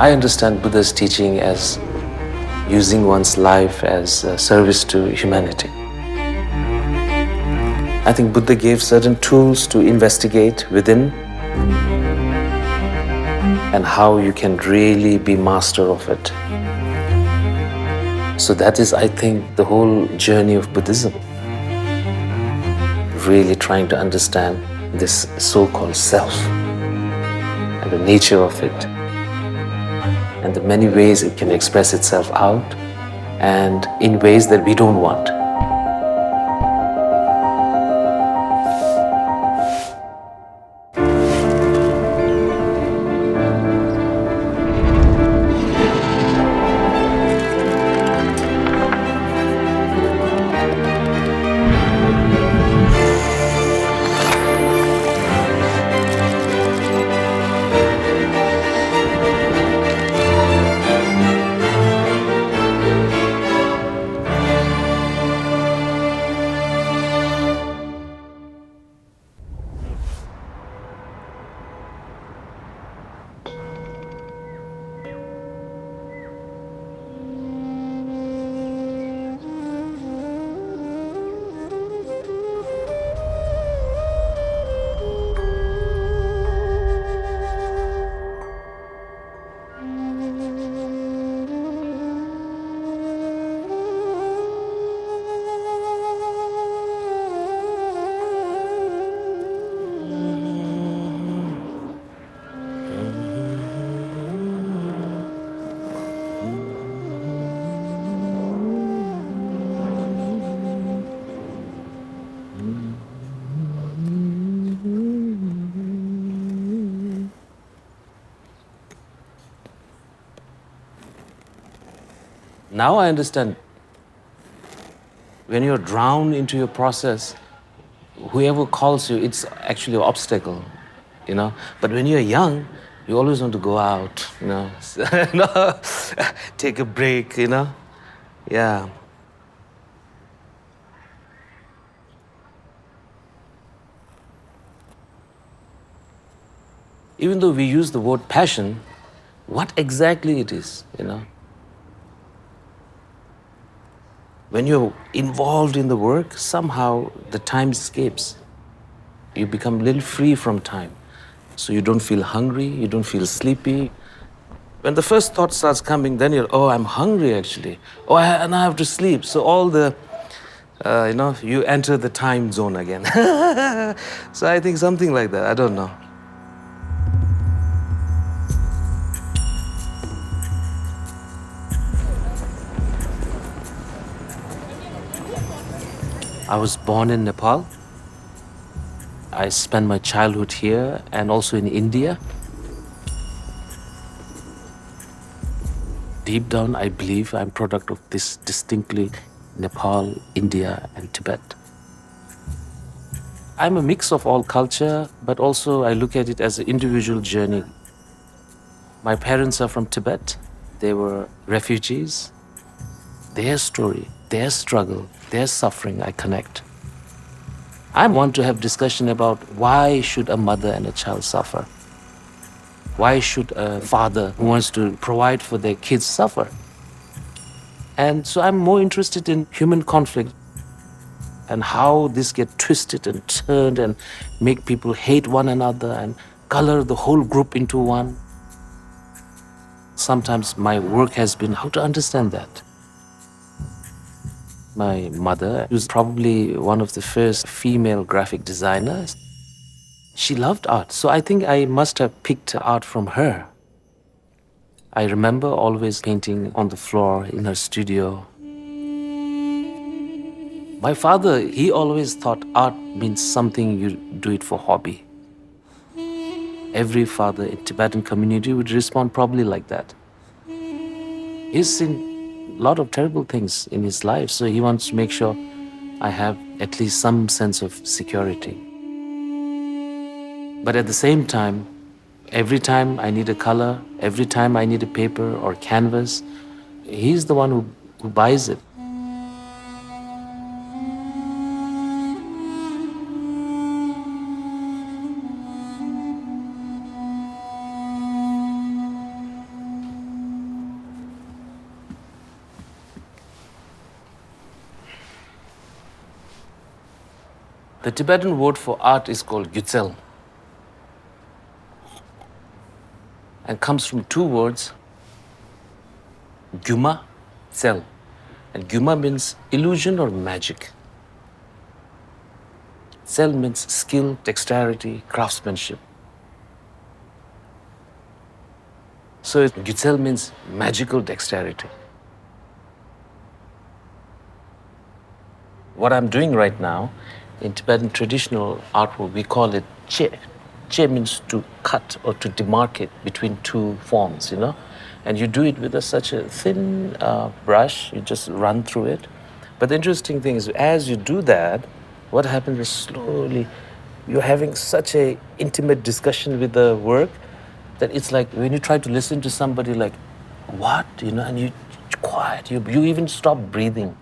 I understand Buddha's teaching as using one's life as a service to humanity. I think Buddha gave certain tools to investigate within and how you can really be master of it. So that is, I think, the whole journey of Buddhism. Really trying to understand this so-called self and the nature of it and the many ways it can express itself out and in ways that we don't want. Now I understand. When you're drowned into your process, whoever calls you, it's actually an obstacle, you know. But when you're young, you always want to go out, you know, take a break, you know. Yeah. Even though we use the word passion, what exactly it is, you know. When you're involved in the work, somehow the time escapes. You become a little free from time. So you don't feel hungry, you don't feel sleepy. When the first thought starts coming, then you're, oh, I'm hungry actually. Oh, and I have to sleep. So all the, you know, you enter the time zone again. So I think something like that, I don't know. I was born in Nepal. I spent my childhood here and also in India. Deep down, I believe I'm product of this distinctly Nepal, India, and Tibet. I'm a mix of all culture, but also I look at it as an individual journey. My parents are from Tibet. They were refugees. Their story, their struggle, their suffering, I connect. I want to have discussion about why should a mother and a child suffer? Why should a father who wants to provide for their kids suffer? And so I'm more interested in human conflict and how this gets twisted and turned and make people hate one another and color the whole group into one. Sometimes my work has been how to understand that. My mother was probably one of the first female graphic designers. She loved art, so I think I must have picked art from her. I remember always painting on the floor in her studio. My father, he always thought art means something you do it for hobby. Every father in Tibetan community would respond probably like that. He's seen a lot of terrible things in his life, so he wants to make sure I have at least some sense of security. But at the same time, every time I need a color, every time I need a paper or canvas, he's the one who buys it. The Tibetan word for art is called gyutsel and comes from two words, gyuma, tsel. And gyuma means illusion or magic. Tsel means skill, dexterity, craftsmanship. So gyutsel means magical dexterity. What I'm doing right now, in Tibetan traditional artwork, we call it che. Che means to cut or to demarcate between two forms, And you do it with such a thin brush, you just run through it. But the interesting thing is, as you do that, what happens is slowly, you're having such a intimate discussion with the work that it's like when you try to listen to somebody like, what, and you're quiet, you even stop breathing.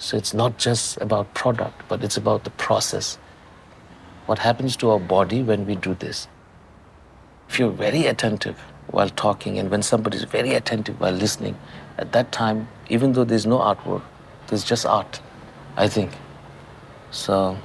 So it's not just about product, but it's about the process. What happens to our body when we do this? If you're very attentive while talking and when somebody is very attentive while listening, at that time, even though there's no artwork, there's just art, I think. So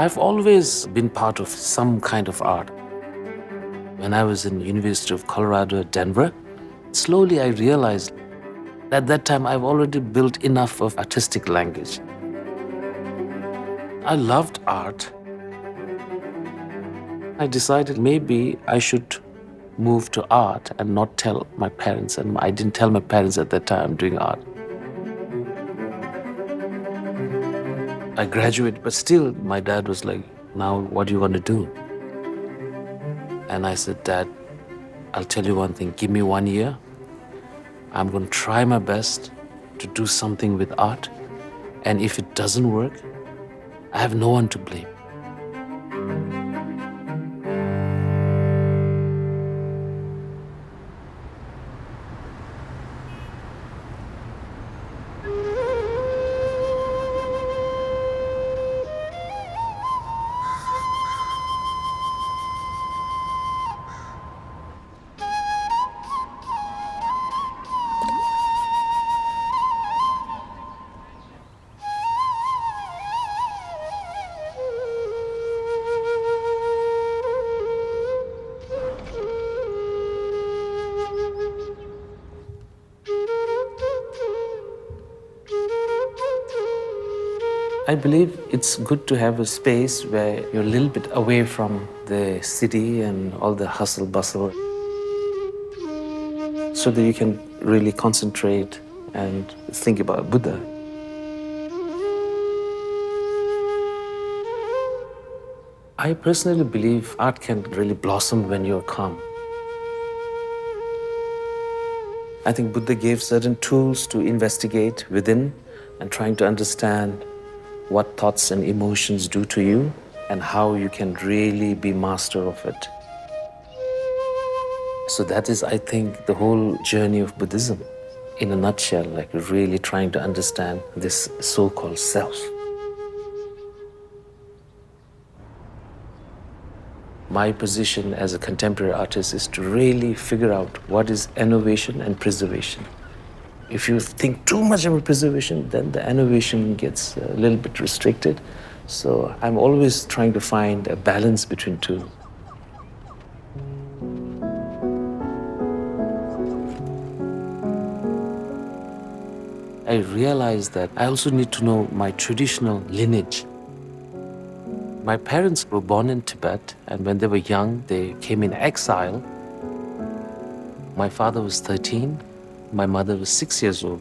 I've always been part of some kind of art. When I was in University of Colorado at Denver, slowly I realized at that time I've already built enough of artistic language. I loved art. I decided maybe I should move to art and not tell my parents. And I didn't tell my parents at that time I'm doing art. I graduated, but still my dad was like, now what do you want to do? And I said, Dad, I'll tell you one thing, give me 1 year. I'm going to try my best to do something with art. And if it doesn't work, I have no one to blame. I believe it's good to have a space where you're a little bit away from the city and all the hustle bustle so that you can really concentrate and think about Buddha. I personally believe art can really blossom when you're calm. I think Buddha gave certain tools to investigate within and trying to understand what thoughts and emotions do to you and how you can really be master of it. So that is, I think, the whole journey of Buddhism in a nutshell, like really trying to understand this so-called self. My position as a contemporary artist is to really figure out what is innovation and preservation. If you think too much about preservation, then the innovation gets a little bit restricted. So I'm always trying to find a balance between two. I realized that I also need to know my traditional lineage. My parents were born in Tibet, and when they were young, they came in exile. My father was 13, my mother was 6 years old.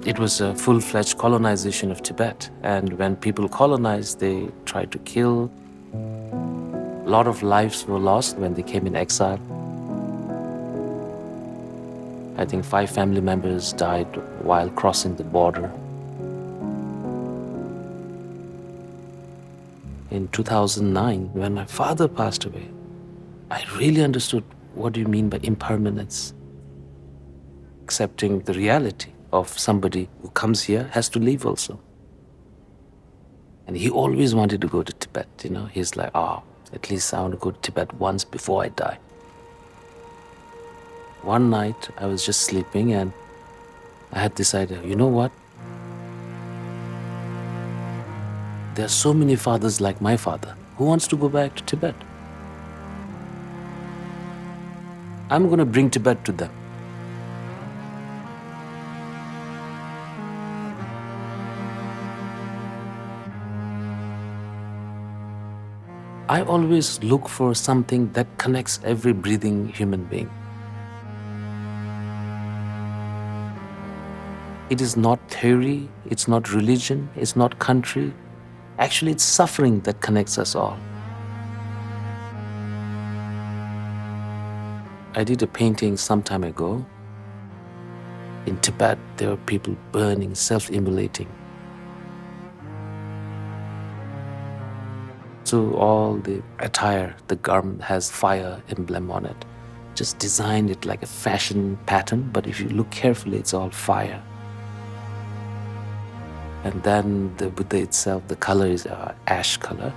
It was a full-fledged colonization of Tibet, and when people colonized, they tried to kill. A lot of lives were lost when they came in exile. I think 5 family members died while crossing the border. in 2009, when my father passed away, I really understood what do you mean by impermanence. Accepting the reality of somebody who comes here has to leave also. And he always wanted to go to Tibet, you know. He's like, at least I want to go to Tibet once before I die. One night, I was just sleeping and I had this idea, you know what? There are so many fathers like my father. Who wants to go back to Tibet? I'm going to bring Tibet to them. I always look for something that connects every breathing human being. It is not theory, it's not religion, it's not country. Actually, it's suffering that connects us all. I did a painting some time ago. In Tibet, there were people burning, self-immolating. So all the attire, the garment has fire emblem on it. Just designed it like a fashion pattern, but if you look carefully, it's all fire. And then the Buddha itself, the color is ash color.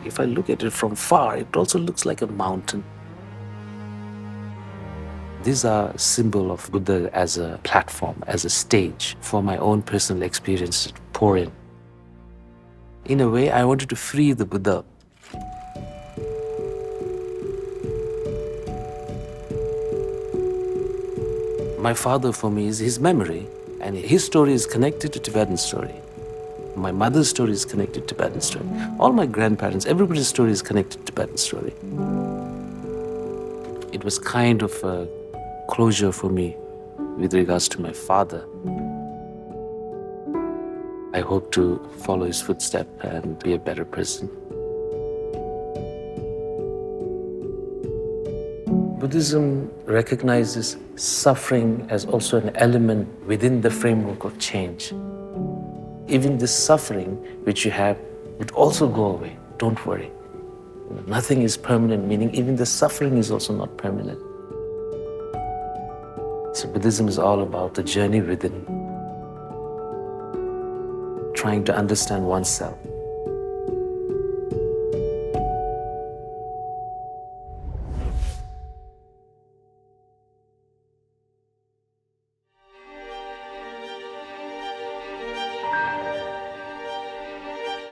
If I look at it from far, it also looks like a mountain. These are a symbol of Buddha as a platform, as a stage for my own personal experience to pour in. In a way, I wanted to free the Buddha. My father, for me, is his memory, and his story is connected to Tibetan story. My mother's story is connected to Tibetan story. All my grandparents, everybody's story is connected to Tibetan story. It was kind of a closure for me with regards to my father. I hope to follow his footsteps and be a better person. Buddhism recognizes suffering as also an element within the framework of change. Even this suffering which you have would also go away. Don't worry. Nothing is permanent, meaning even the suffering is also not permanent. So Buddhism is all about the journey within, trying to understand oneself.